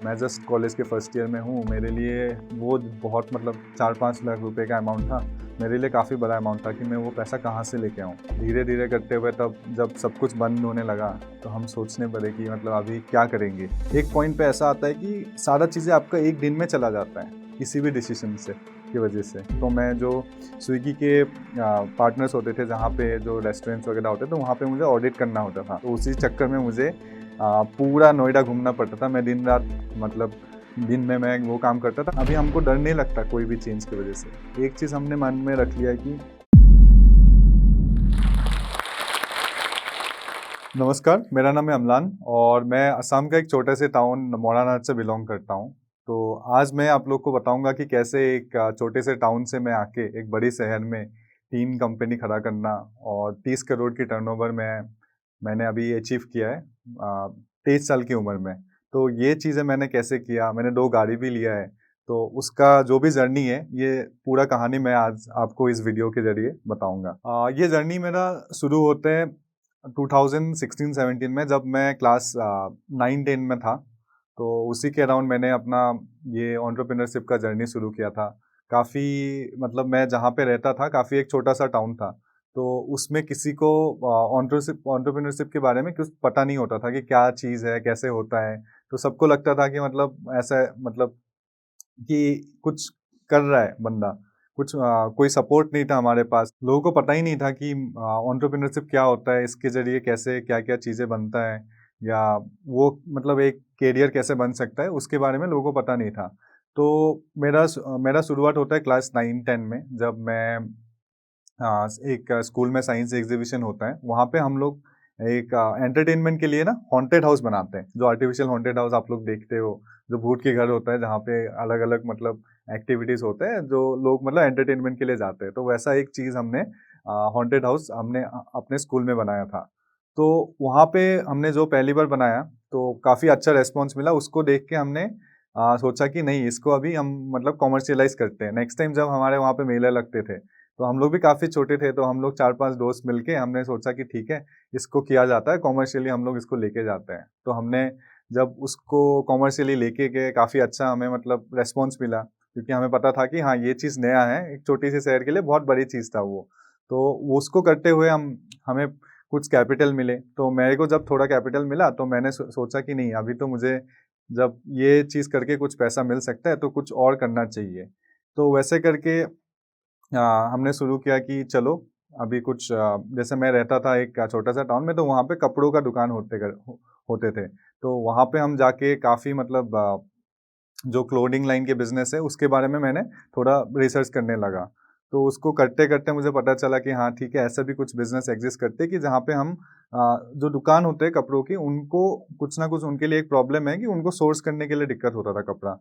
मैं just college के first year में हूँ। मेरे लिए वो बहुत मतलब 4-5 लाख रुपए का अमाउंट था। मेरे लिए काफ़ी बड़ा अमाउंट था कि मैं वो पैसा कहाँ से लेके आऊँ। धीरे धीरे करते हुए तब जब सब कुछ बंद होने लगा तो हम सोचने पड़े कि मतलब अभी क्या करेंगे। एक पॉइंट पे ऐसा आता है कि सारा चीज़ें आपका एक दिन में चला जाता है किसी भी डिसीजन से की वजह से। तो मैं जो स्विगी के पार्टनर्स होते थे, जहाँ पे जो रेस्टोरेंट्स वगैरह होते थे, तो वहाँ पे मुझे ऑडिट करना होता था। तो उसी चक्कर में मुझे पूरा नोएडा घूमना पड़ता था। मैं दिन रात मतलब दिन में मैं वो काम करता था। अभी हमको डर नहीं लगता कोई भी चेंज की वजह से। एक चीज़ हमने मन में रख लिया है कि नमस्कार, मेरा नाम है अमलान और मैं असम का एक छोटे से टाउन मोरानाथ से बिलोंग करता हूँ। तो आज मैं आप लोग को बताऊंगा कि कैसे एक छोटे से टाउन से मैं आके एक बड़ी शहर में 3 कंपनी खड़ा करना और 30 करोड़ की टर्नओवर में मैंने अभी अचीव किया है 23 साल की उम्र में। तो ये चीज़ें मैंने कैसे किया, मैंने 2 गाड़ी भी लिया है। तो उसका जो भी जर्नी है, ये पूरा कहानी मैं आज आपको इस वीडियो के ज़रिए बताऊंगा। ये जर्नी मेरा शुरू होते हैं 2016-17 में, जब मैं क्लास 9-10 में था। तो उसी के अराउंड मैंने अपना ये एंटरप्रेन्योरशिप का जर्नी शुरू किया था। काफ़ी मतलब मैं जहाँ पे रहता था काफ़ी एक छोटा सा टाउन था। तो उसमें किसी को एंटरप्रेन्योरशिप के बारे में कुछ पता नहीं होता था कि क्या चीज़ है, कैसे होता है। तो सबको लगता था कि मतलब ऐसा मतलब कि कुछ कर रहा है बंदा, कुछ कोई सपोर्ट नहीं था हमारे पास। लोगों को पता ही नहीं था कि एंटरप्रेन्योरशिप क्या होता है, इसके ज़रिए कैसे क्या-क्या चीज़ें बनता है या वो मतलब एक करियर कैसे बन सकता है, उसके बारे में लोगों को पता नहीं था। तो मेरा शुरुआत होता है क्लास 9-10 में, जब मैं एक स्कूल में साइंस एग्जीबिशन होता है। वहाँ पे हम लोग एक एंटरटेनमेंट के लिए ना हॉन्टेड हाउस बनाते हैं, जो आर्टिफिशियल हॉन्टेड हाउस आप लोग देखते हो, जो भूत के घर होता है, जहाँ पे अलग-अलग मतलब एक्टिविटीज़ होते हैं, जो लोग मतलब एंटरटेनमेंट के लिए जाते हैं। तो वैसा एक चीज़ हमने हॉन्टेड हाउस हमने अपने स्कूल में बनाया था। तो वहाँ पे हमने जो पहली बार बनाया, तो काफ़ी अच्छा रिस्पॉन्स मिला। उसको देख के हमने सोचा कि नहीं, इसको अभी हम मतलब कॉमर्शियलाइज़ करते हैं। नेक्स्ट टाइम जब हमारे वहाँ पे मेले लगते थे, तो हम लोग भी काफ़ी छोटे थे, तो हम लोग 4-5 दोस्त मिलके हमने सोचा कि ठीक है, इसको किया जाता है, कॉमर्शियली हम लोग इसको लेके जाते हैं। तो हमने जब उसको कॉमर्शियली लेके गए, काफ़ी अच्छा हमें मतलब रिस्पॉन्स मिला, क्योंकि हमें पता था कि हाँ, ये चीज़ नया है, एक छोटी-सी शहर के लिए बहुत बड़ी चीज़ था वो। तो वो उसको करते हुए हमें कुछ कैपिटल मिले। तो मेरे को जब थोड़ा कैपिटल मिला, तो मैंने सोचा कि नहीं, अभी तो मुझे जब ये चीज़ करके कुछ पैसा मिल सकता है, तो कुछ और करना चाहिए। तो वैसे करके हमने शुरू किया कि चलो अभी कुछ जैसे मैं रहता था एक छोटा-सा टाउन में, तो वहाँ पे कपड़ों का दुकान होते थे। तो वहाँ पे हम जाके काफ़ी मतलब जो क्लोथिंग लाइन के बिज़नेस है, उसके बारे में मैंने थोड़ा रिसर्च करने लगा। तो उसको करते-करते मुझे पता चला कि हाँ, ठीक है, ऐसा भी कुछ बिज़नेस एक्ज़िस्ट करते हैं कि जहाँ पे हम जो दुकान होते हैं कपड़ों की, उनको कुछ ना कुछ उनके लिए एक प्रॉब्लम है कि उनको सोर्स करने के लिए दिक्कत होता था कपड़ा।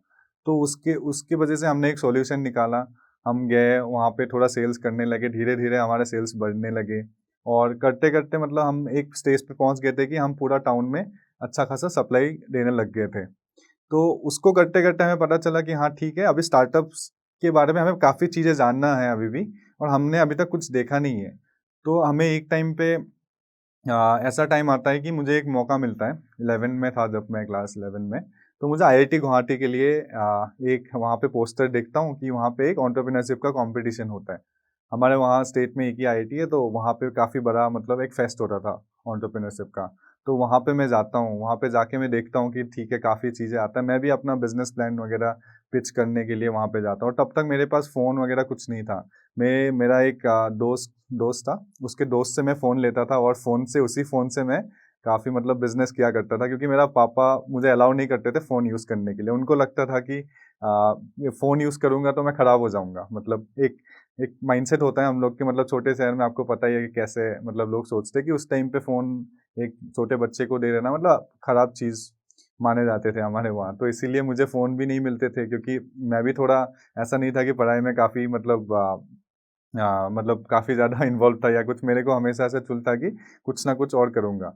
तो उसके उसकी वजह से हमने एक सॉल्यूशन निकाला। हम गए वहाँ पे, थोड़ा सेल्स करने लगे, धीरे-धीरे हमारे सेल्स बढ़ने लगे और करते-करते मतलब हम एक स्टेज पे पहुँच गए थे कि हम पूरा टाउन में अच्छा खासा सप्लाई देने लग गए थे। तो उसको करते-करते हमें पता चला कि हाँ, ठीक है, अभी स्टार्टअप्स के बारे में हमें काफ़ी चीज़ें जानना है अभी भी, और हमने अभी तक कुछ देखा नहीं है। तो हमें एक टाइम पे ऐसा टाइम आता है कि मुझे एक मौका मिलता है, 11 में था जब मैं क्लास 11 में, तो मुझे आईआईटी गुवाहाटी के लिए एक वहाँ पे पोस्टर देखता हूँ कि वहाँ पे एक एंटरप्रेन्योरशिप का कॉम्पिटिशन होता है। हमारे वहाँ स्टेट में एक ही आईआईटी है, तो वहाँ पे काफ़ी बड़ा मतलब एक फेस्ट होता था एंटरप्रेन्योरशिप का। तो वहाँ पे मैं जाता हूँ, वहाँ पे जाके मैं देखता हूँ कि ठीक है, काफ़ी चीज़ें आता है। मैं भी अपना बिज़नेस प्लान वगैरह पिच करने के लिए वहाँ पे जाता हूँ, और तब तक मेरे पास फ़ोन वगैरह कुछ नहीं था। मेरा एक दोस्त था, उसके दोस्त से मैं फ़ोन लेता था और उसी फ़ोन से मैं काफ़ी मतलब बिज़नेस किया करता था, क्योंकि मेरा पापा मुझे अलाउ नहीं करते थे फ़ोन यूज़ करने के लिए। उनको लगता था कि ये फ़ोन यूज़ करूँगा तो मैं खराब हो जाऊँगा। मतलब एक एक माइंडसेट होता है हम लोग के, मतलब छोटे शहर में आपको पता ही है कि कैसे मतलब लोग सोचते हैं कि उस टाइम पे फ़ोन एक छोटे बच्चे को दे देना मतलब खराब चीज़ माने जाते थे हमारे वहाँ। तो इसीलिए मुझे फ़ोन भी नहीं मिलते थे, क्योंकि मैं भी थोड़ा ऐसा नहीं था कि पढ़ाई में काफ़ी मतलब काफ़ी ज़्यादा इन्वॉल्व था या कुछ। मेरे को हमेशा से चुल था कि कुछ ना कुछ और करूँगा।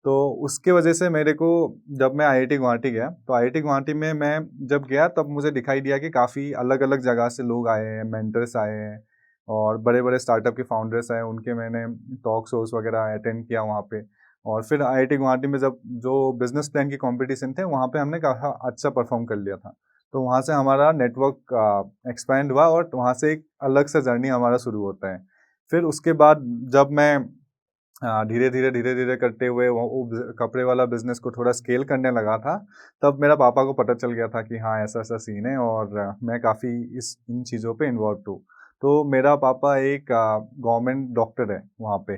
तो उसके वजह से मेरे को, जब मैं आईआईटी गुवाहाटी गया, तो आईआईटी गुवाहाटी में मैं जब गया तब मुझे दिखाई दिया कि काफ़ी अलग-अलग जगह से लोग आए हैं, मेंटर्स आए हैं और बड़े-बड़े स्टार्टअप के फाउंडर्स आए हैं। उनके मैंने टॉक शोज़ वगैरह अटेंड किया वहाँ पे। और फिर आईआईटी गुवाहाटी में जब जो बिजनेस प्लान की कंपटीशन थे वहाँ पे हमने काफ़ी अच्छा परफॉर्म कर लिया था। तो वहाँ से हमारा नेटवर्क एक्सपैंड हुआ और वहाँ से एक अलग सा जर्नी हमारा शुरू होता है। फिर उसके बाद जब मैं धीरे-धीरे करते हुए वो कपड़े वाला बिज़नेस को थोड़ा स्केल करने लगा था, तब मेरा पापा को पता चल गया था कि हाँ, ऐसा-ऐसा सीन है और मैं काफ़ी इस इन चीज़ों पे इन्वॉल्व्ड हूँ। तो मेरा पापा एक गवर्नमेंट डॉक्टर है वहाँ पे।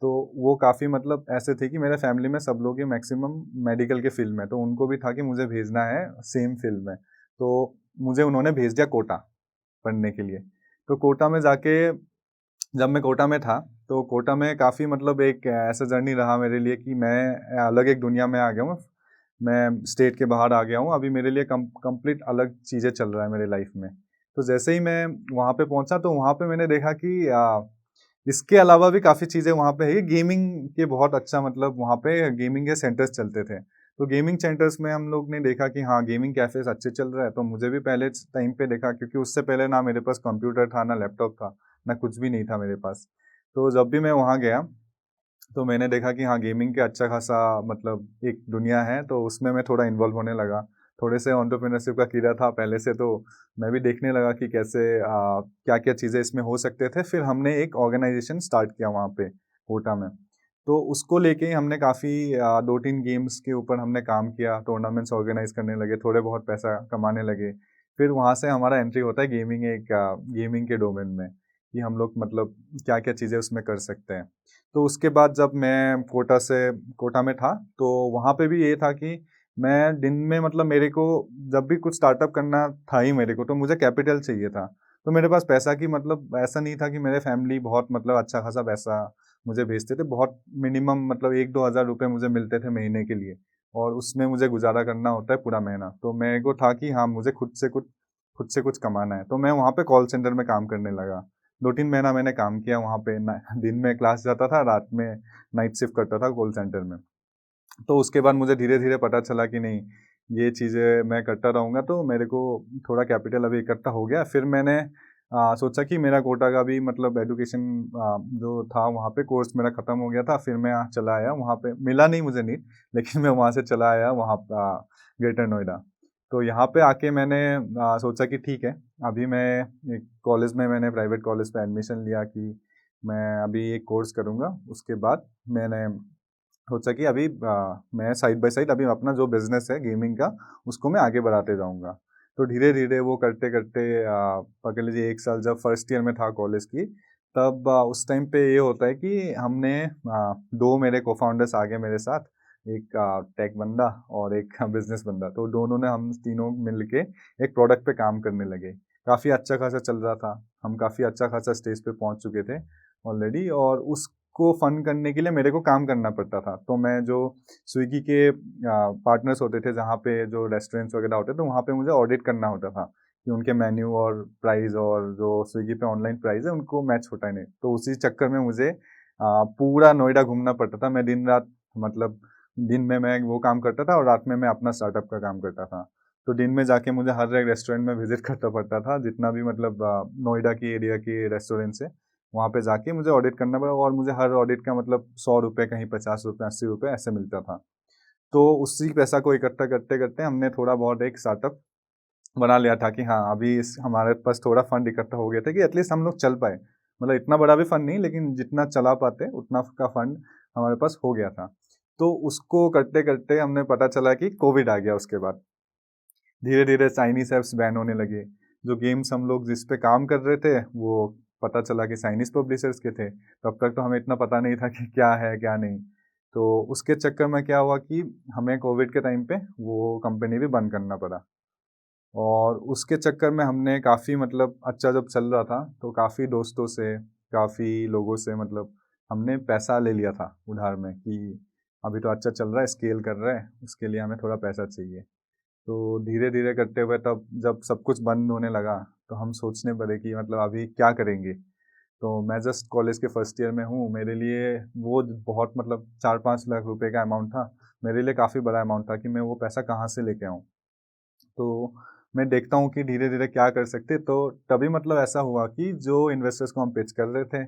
तो वो काफ़ी मतलब ऐसे थे कि मेरे फैमिली में सब लोग ही मैक्सिमम मेडिकल के फील्ड में, तो उनको भी था कि मुझे भेजना है सेम फील्ड में। तो मुझे उन्होंने भेज दिया कोटा पढ़ने के लिए। तो कोटा में जाके जब मैं कोटा में था, तो कोटा में काफ़ी मतलब एक ऐसा जर्नी रहा मेरे लिए कि मैं अलग एक दुनिया में आ गया हूँ। मैं स्टेट के बाहर आ गया हूँ, अभी मेरे लिए कंप्लीट अलग चीज़ें चल रहा है मेरी लाइफ़ में। तो जैसे ही मैं वहाँ पे पहुँचा तो वहाँ पे मैंने देखा कि इसके अलावा भी काफ़ी चीज़ें वहाँ पे है, गेमिंग के बहुत अच्छा मतलब वहाँ पे गेमिंग के सेंटर्स चलते थे। तो गेमिंग सेंटर्स में हम लोग ने देखा कि हाँ, गेमिंग कैफ़ेज़ अच्छे चल रहा है, तो मुझे भी पहले टाइम पे देखा क्योंकि उससे पहले ना मेरे पास कंप्यूटर था, ना लैपटॉप था, ना कुछ भी नहीं था मेरे पास। तो जब भी मैं वहाँ गया, तो मैंने देखा कि हाँ, गेमिंग के अच्छा खासा मतलब एक दुनिया है, तो उसमें मैं थोड़ा इन्वॉल्व होने लगा। थोड़े से एंटरप्रेन्योरशिप का कीड़ा था पहले से, तो मैं भी देखने लगा कि कैसे क्या-क्या चीज़ें इसमें हो सकते थे। फिर हमने एक ऑर्गेनाइज़ेशन स्टार्ट किया वहाँ पे, कोटा में। तो उसको लेके ही हमने काफ़ी 2-3 गेम्स के ऊपर हमने काम किया, टूर्नामेंट्स ऑर्गेनाइज़ करने लगे, थोड़े बहुत पैसा कमाने लगे। फिर वहाँ से हमारा एंट्री होता है गेमिंग के डोमेन में, कि हम लोग मतलब क्या-क्या चीज़ें उसमें कर सकते हैं। तो उसके बाद जब मैं कोटा में था, तो वहाँ पे भी ये था कि मैं दिन में मतलब मेरे को जब भी कुछ स्टार्टअप करना था ही मेरे को, तो मुझे कैपिटल चाहिए था। तो मेरे पास पैसा की मतलब ऐसा नहीं था कि मेरे फैमिली बहुत मतलब अच्छा खासा पैसा मुझे भेजते थे। बहुत मिनिमम मतलब 1-2 हज़ार रुपए मुझे मिलते थे महीने के लिए और उसमें मुझे गुज़ारा करना होता है पूरा महीना। तो मेरे को था कि हाँ, मुझे खुद से कुछ कमाना है। तो मैं वहाँ पे कॉल सेंटर में काम करने लगा। 2-3 महीना मैंने काम किया वहाँ पे ना दिन में क्लास जाता था, रात में नाइट शिफ्ट करता था कॉल सेंटर में। तो उसके बाद मुझे धीरे-धीरे पता चला कि नहीं, ये चीज़ें मैं करता रहूँगा तो मेरे को थोड़ा कैपिटल अभी इकट्ठा हो गया। फिर मैंने सोचा कि मेरा कोटा का भी मतलब एजुकेशन जो था वहाँ पे कोर्स मेरा ख़त्म हो गया था। फिर मैं चला आया वहाँ पे, मिला नहीं मुझे नीट, लेकिन मैं वहाँ से चला आया वहाँ ग्रेटर नोएडा। तो यहाँ पे आके मैंने सोचा कि ठीक है, अभी मैं एक कॉलेज में मैंने प्राइवेट कॉलेज में एडमिशन लिया कि मैं अभी एक कोर्स करूँगा। उसके बाद मैंने सोचा कि अभी मैं साइड बाय साइड अभी अपना जो बिज़नेस है गेमिंग का, उसको मैं आगे बढ़ाते जाऊँगा। तो धीरे-धीरे वो करते-करते पकड़ लीजिए 1 साल जब फर्स्ट ईयर में था कॉलेज की, तब उस टाइम पे ये होता है कि हमने 2 मेरे को-फाउंडर्स आ गए मेरे साथ, एक टेक बंदा और एक बिज़नेस बंदा। तो दोनों ने हम तीनों मिल के एक प्रोडक्ट पे काम करने लगे। काफ़ी अच्छा खासा चल रहा था, हम काफ़ी अच्छा खासा स्टेज पे पहुँच चुके थे ऑलरेडी और को फंड करने के लिए मेरे को काम करना पड़ता था। तो मैं जो स्विगी के पार्टनर्स होते थे जहाँ पे जो रेस्टोरेंट्स वगैरह होते थे, तो वहाँ पे मुझे ऑडिट करना होता था कि उनके मेन्यू और प्राइस और जो स्विगी पे ऑनलाइन प्राइस है उनको मैच होता है नहीं। तो उसी चक्कर में मुझे पूरा नोएडा घूमना पड़ता था। मैं दिन-रात मतलब दिन में मैं वो काम करता था और रात में मैं अपना स्टार्टअप का काम करता था। तो दिन में जाके मुझे हर एक रेस्टोरेंट में विज़िट करना पड़ता था, जितना भी मतलब नोएडा की एरिया के रेस्टोरेंट्स है। वहाँ पे जाके मुझे ऑडिट करना पड़ा और मुझे हर ऑडिट का मतलब ₹100 कहीं ₹50 ₹80 ऐसे मिलता था। तो उसी पैसा को इकट्ठा करते-करते हमने थोड़ा बहुत एक स्टार्टअप बना लिया था कि हाँ, अभी इस हमारे पास थोड़ा फंड इकट्ठा हो गया था कि एटलीस्ट हम लोग चल पाए। मतलब इतना बड़ा भी फंड नहीं लेकिन जितना चला पाते उतना का फंड हमारे पास हो गया था। तो उसको करते-करते हमने पता चला कि कोविड आ गया उसके बाद। धीरे-धीरे चाइनीज़ ऐप्स बैन होने लगे। जो गेम्स हम लोग जिस पे काम कर रहे थे, वो पता चला कि चाइनीज़ पब्लिशर्स के थे। तब तक तो हमें इतना पता नहीं था कि क्या है, क्या नहीं। तो उसके चक्कर में क्या हुआ कि हमें कोविड के टाइम पे वो कंपनी भी बंद करना पड़ा। और उसके चक्कर में हमने काफ़ी मतलब अच्छा जब चल रहा था, तो काफ़ी दोस्तों से, काफ़ी लोगों से मतलब हमने पैसा ले लिया था उधार में कि अभी तो अच्छा चल रहा है, स्केल कर रहा है, उसके लिए हमें थोड़ा पैसा चाहिए। तो धीरे-धीरे करते हुए तब जब सब कुछ बंद होने लगा, तो हम सोचने पड़े कि मतलब अभी क्या करेंगे? तो मैं जस्ट कॉलेज के फर्स्ट ईयर में हूँ, मेरे लिए वो बहुत मतलब 4-5 लाख रुपए का अमाउंट था। मेरे लिए काफ़ी बड़ा अमाउंट था कि मैं वो पैसा कहाँ से लेके आऊँ? तो मैं देखता हूँ कि धीरे-धीरे क्या कर सकते, तो तभी मतलब ऐसा हुआ कि जो इन्वेस्टर्स को हम पिच कर रहे थे,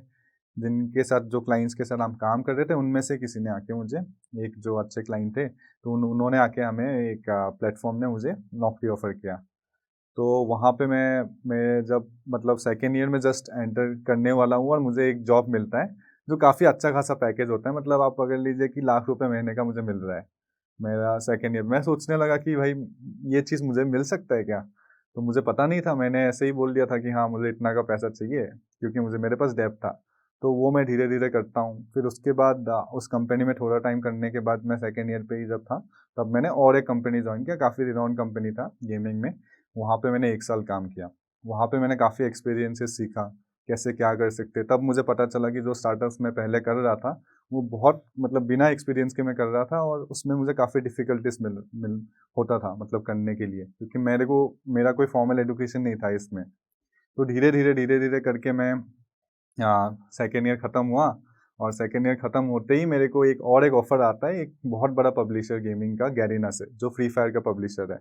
जिनके साथ जो क्लाइंट्स के साथ हम काम कर रहे थे उनमें से किसी ने आके मुझे, एक जो अच्छे क्लाइंट थे तो उन्होंने आके हमें एक प्लेटफॉर्म ने मुझे नौकरी ऑफ़र किया। तो वहाँ पे मैं जब मतलब सेकेंड ईयर में जस्ट एंटर करने वाला हूँ और मुझे एक जॉब मिलता है, जो काफ़ी अच्छा खासा पैकेज होता है, मतलब आप पकड़ लीजिए कि लाख रुपए महीने का मुझे मिल रहा है, मेरा सेकेंड ईयर। मैं सोचने लगा कि भाई ये चीज़ मुझे मिल सकता है क्या? तो मुझे पता नहीं था, मैंने ऐसे ही बोल दिया था कि हाँ, मुझे इतना का पैसा चाहिए, क्योंकि मुझे मेरे पास डेब्ट था। तो वो मैं धीरे-धीरे करता हूँ। फिर उसके बाद उस कंपनी में थोड़ा टाइम करने के बाद मैं सेकेंड ईयर पे ही जब था, तब मैंने और एक कंपनी जॉइन किया, काफ़ी रिनाउंड कंपनी था गेमिंग में। वहाँ पे मैंने 1 साल काम किया। वहाँ पे मैंने काफ़ी एक्सपीरियंसेस सीखा, कैसे क्या कर सकते हैं। तब मुझे पता चला कि जो स्टार्टअप्स मैं पहले कर रहा था, वो बहुत मतलब बिना एक्सपीरियंस के मैं कर रहा था और उसमें मुझे काफ़ी डिफ़िकल्टीज़ मिल मिल होता था मतलब करने के लिए, क्योंकि मेरा कोई फॉर्मल एजुकेशन नहीं था इसमें। तो धीरे-धीरे करके मैं सेकंड ईयर ख़त्म हुआ और सेकंड ईयर ख़त्म होते ही मेरे को एक ऑफ़र आता है, एक बहुत बड़ा पब्लिशर गेमिंग का, गैरीना से, जो फ्री फायर का पब्लिशर है।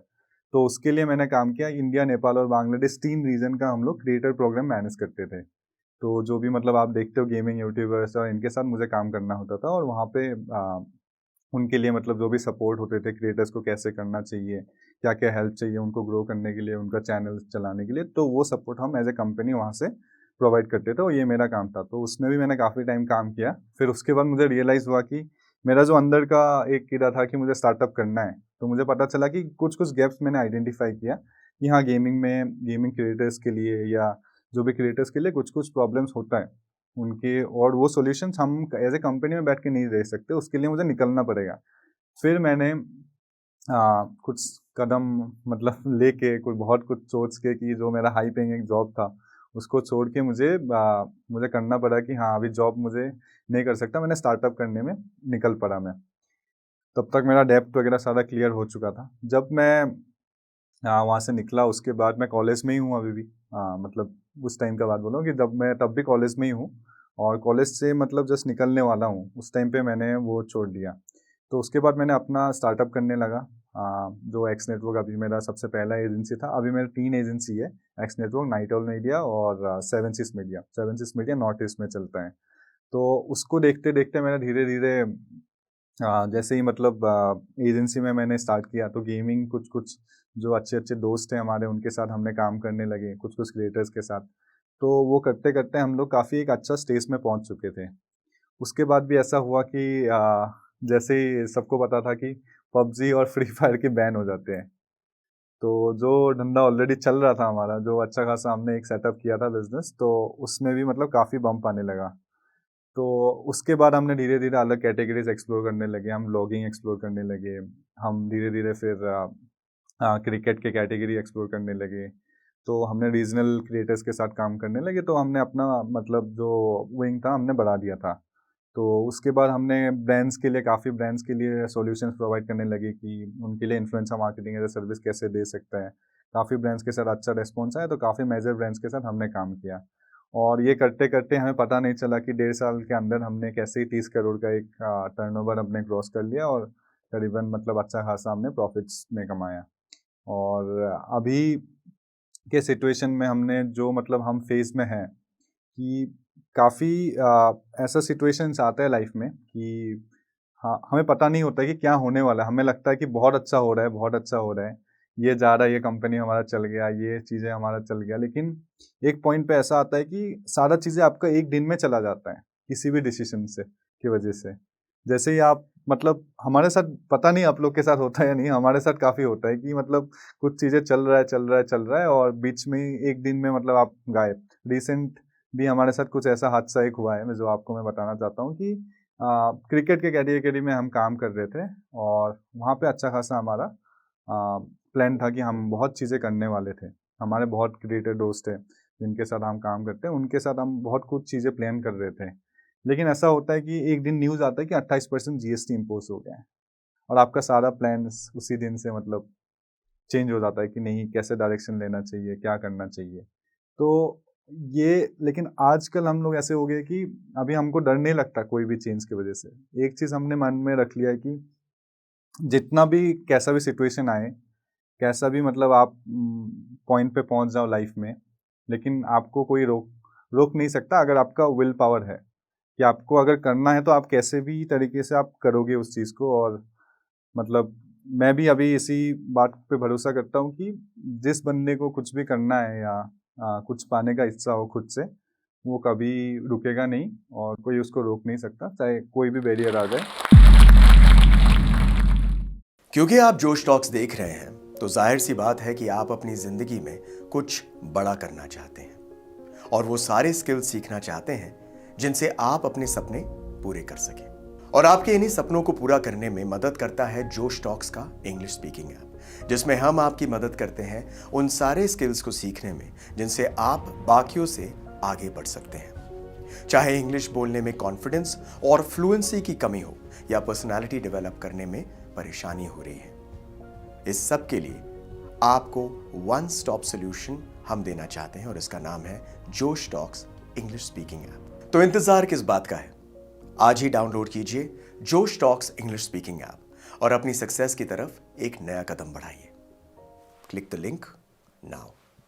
तो उसके लिए मैंने काम किया। इंडिया, नेपाल और बांग्लादेश 3 रीजन का हम लोग क्रिएटर प्रोग्राम मैनेज करते थे। तो जो भी मतलब आप देखते हो गेमिंग यूट्यूबर्स और इनके साथ मुझे काम करना होता था और वहाँ पे उनके लिए मतलब जो भी सपोर्ट होते थे, क्रिएटर्स को कैसे करना चाहिए, क्या-क्या हेल्प चाहिए उनको ग्रो करने के लिए, उनका चैनल चलाने के लिए, तो वो सपोर्ट हम एज़ अ कंपनी वहाँ से प्रोवाइड करते थे और ये मेरा काम था। तो उसमें भी मैंने काफ़ी टाइम काम किया। फिर उसके बाद मुझे रियलाइज़ हुआ कि मेरा जो अंदर का एक कीड़ा था कि मुझे स्टार्टअप करना है, तो मुझे पता चला कि कुछ-कुछ गैप्स मैंने आइडेंटिफ़ाई किया कि हाँ, गेमिंग क्रिएटर्स के लिए या जो भी क्रिएटर्स के लिए कुछ-कुछ प्रॉब्लम्स होता है, उनके, और वो सॉल्यूशंस हम एज़ अ कंपनी में बैठ के नहीं दे सकते, उसके लिए मुझे निकलना पड़ेगा। फिर मैंने कुछ कदम मतलब लेके कोई बहुत कुछ सोच के कि जो मेरा हाई पेइंग एक जॉब था, उसको छोड़ के मुझे करना पड़ा कि हाँ, अभी जॉब मुझे नहीं कर सकता, मैंने स्टार्टअप करने में निकल पड़ा मैं। तब तक मेरा डेब्ट वगैरह सारा क्लियर हो चुका था। जब मैं वहाँ से निकला उसके बाद मैं कॉलेज में ही हूँ अभी भी। मतलब उस टाइम का बात बोल रहा हूँ कि जब मैं तब भी कॉलेज में ही हूँ और कॉलेज से मतलब जस्ट निकलने वाला हूँ, उस टाइम पे मैंने वो छोड़ दिया। तो उसके बाद मैंने अपना स्टार्टअप करने लगा, जो एक्स नेटवर्क अभी मेरा सबसे पहला एजेंसी था। अभी मेरा 3 एजेंसी है, x network, night all media और सेवन सिस मीडिया। सेवन सिस मीडिया नॉर्थ ईस्ट में चलता है। तो उसको देखते-देखते मैंने धीरे-धीरे जैसे ही मतलब एजेंसी में मैंने स्टार्ट किया तो गेमिंग कुछ-कुछ जो अच्छे-अच्छे दोस्त हैं हमारे, उनके साथ हमने काम करने लगे, कुछ-कुछ क्रिएटर्स के साथ। तो वो करते-करते हम लोग काफ़ी एक अच्छा स्टेज में पहुँच चुके थे। उसके बाद भी ऐसा हुआ कि जैसे ही सबको पता था कि पबजी और फ्री फायर के बैन हो जाते हैं। तो जो धंधा ऑलरेडी चल रहा था हमारा, जो अच्छा खासा हमने एक सेटअप किया था बिज़नेस, तो उसमें भी मतलब काफ़ी बम्प आने लगा। तो उसके बाद हमने धीरे-धीरे अलग कैटेगरीज़ एक्सप्लोर करने लगे, हम व्लॉगिंग एक्सप्लोर करने लगे, हम धीरे-धीरे फिर क्रिकेट के कैटेगरी एक्सप्लोर करने लगे। तो हमने रीजनल क्रिएटर्स के साथ काम करने लगे, तो हमने अपना मतलब जो विंग था हमने बढ़ा दिया था। तो उसके बाद हमने काफ़ी ब्रांड्स के लिए सॉल्यूशंस प्रोवाइड करने लगे कि उनके लिए influencer marketing as a service कैसे दे सकता है। काफ़ी ब्रांड्स के साथ अच्छा रिस्पॉन्स आया, तो काफ़ी मेजर ब्रांड्स के साथ हमने काम किया। और ये करते-करते हमें पता नहीं चला कि 1.5 साल के अंदर हमने कैसे ही 30 करोड़ का एक टर्नओवर हमने क्रॉस कर लिया और करीबन मतलब अच्छा खासा हमने प्रॉफ़िट्स में कमाया। और अभी के सिचुएशन में हमने जो मतलब हम फ़ेज़ में हैं कि काफ़ी ऐसा सिचुएशंस आता है लाइफ़ में कि हाँ, हमें पता नहीं होता है कि क्या होने वाला है। हमें लगता है कि बहुत अच्छा हो रहा है, बहुत अच्छा हो रहा है। ये जा रहा है, ये कंपनी हमारा चल गया, ये चीज़ें हमारा चल गया। लेकिन एक पॉइंट पे ऐसा आता है कि सारा चीज़ें आपका एक दिन में चला जाता है, किसी भी डिसीज़न से की वज़ह से। जैसे ही आप मतलब हमारे साथ पता नहीं आप लोग के साथ होता है या नहीं, हमारे साथ काफ़ी होता है कि मतलब कुछ चीज़ें चल रहा है और बीच में ही एक दिन में मतलब आप गायब। रिसेंट भी हमारे साथ कुछ ऐसा हादसा एक हुआ है, मैं जो आपको मैं बताना चाहता हूँ कि क्रिकेट के कैटेगरी में हम काम कर रहे थे और वहाँ पे अच्छा खासा हमारा प्लान था कि हम बहुत चीज़ें करने वाले थे। हमारे बहुत क्रिएटर दोस्त हैं, जिनके साथ हम काम करते हैं, उनके साथ हम बहुत कुछ चीज़ें प्लान कर रहे थे। लेकिन ऐसा होता है कि एक दिन न्यूज़ आता है कि 28% जीएसटी इम्पोज़ हो गया है और आपका सारा प्लान्स उसी दिन से मतलब चेंज हो जाता है कि नहीं, कैसे डायरेक्शन लेना चाहिए, क्या करना चाहिए। तो ये लेकिन आजकल हम लोग ऐसे हो गए कि अभी हमको डर नहीं लगता कोई भी चेंज की वज़ह से। एक चीज़ हमने मन में रख लिया है कि जितना भी कैसा भी सिचुएशन आए, कैसा भी मतलब आप पॉइंट पे पहुँच जाओ लाइफ़ में, लेकिन आपको कोई रोक रोक नहीं सकता अगर आपका विल पावर है। कि आपको अगर करना है तो आप कैसे भी तरीके से आप करोगे उस चीज़ को। और मतलब मैं भी अभी इसी बात पे भरोसा करता हूँ कि जिस बंदे को कुछ भी करना है या कुछ पाने का इच्छा हो खुद से, वो कभी रुकेगा नहीं और कोई उसको रोक नहीं सकता, चाहे कोई भी बैरियर आ जाए। क्योंकि आप जोश टॉक्स देख रहे हैं तो जाहिर सी बात है कि आप अपनी जिंदगी में कुछ बड़ा करना चाहते हैं और वो सारे स्किल्स सीखना चाहते हैं जिनसे आप अपने सपने पूरे कर सकें। और आपके इन्हीं सपनों को पूरा करने में मदद करता है जोश टॉक्स का इंग्लिश स्पीकिंग ऐप, जिसमें हम आपकी मदद करते हैं उन सारे स्किल्स को सीखने में जिनसे आप बाकियों से आगे बढ़ सकते हैं। चाहे इंग्लिश बोलने में कॉन्फिडेंस और फ्लुएंसी की कमी हो या पर्सनालिटी डेवलप करने में परेशानी हो रही है, इस सब के लिए आपको वन स्टॉप सॉल्यूशन हम देना चाहते हैं और इसका नाम है जोश टॉक्स इंग्लिश स्पीकिंग ऐप। तो इंतजार किस बात का है? आज ही डाउनलोड कीजिए जोश टॉक्स इंग्लिश स्पीकिंग ऐप और अपनी सक्सेस की तरफ एक नया कदम बढ़ाइए। Click the link now.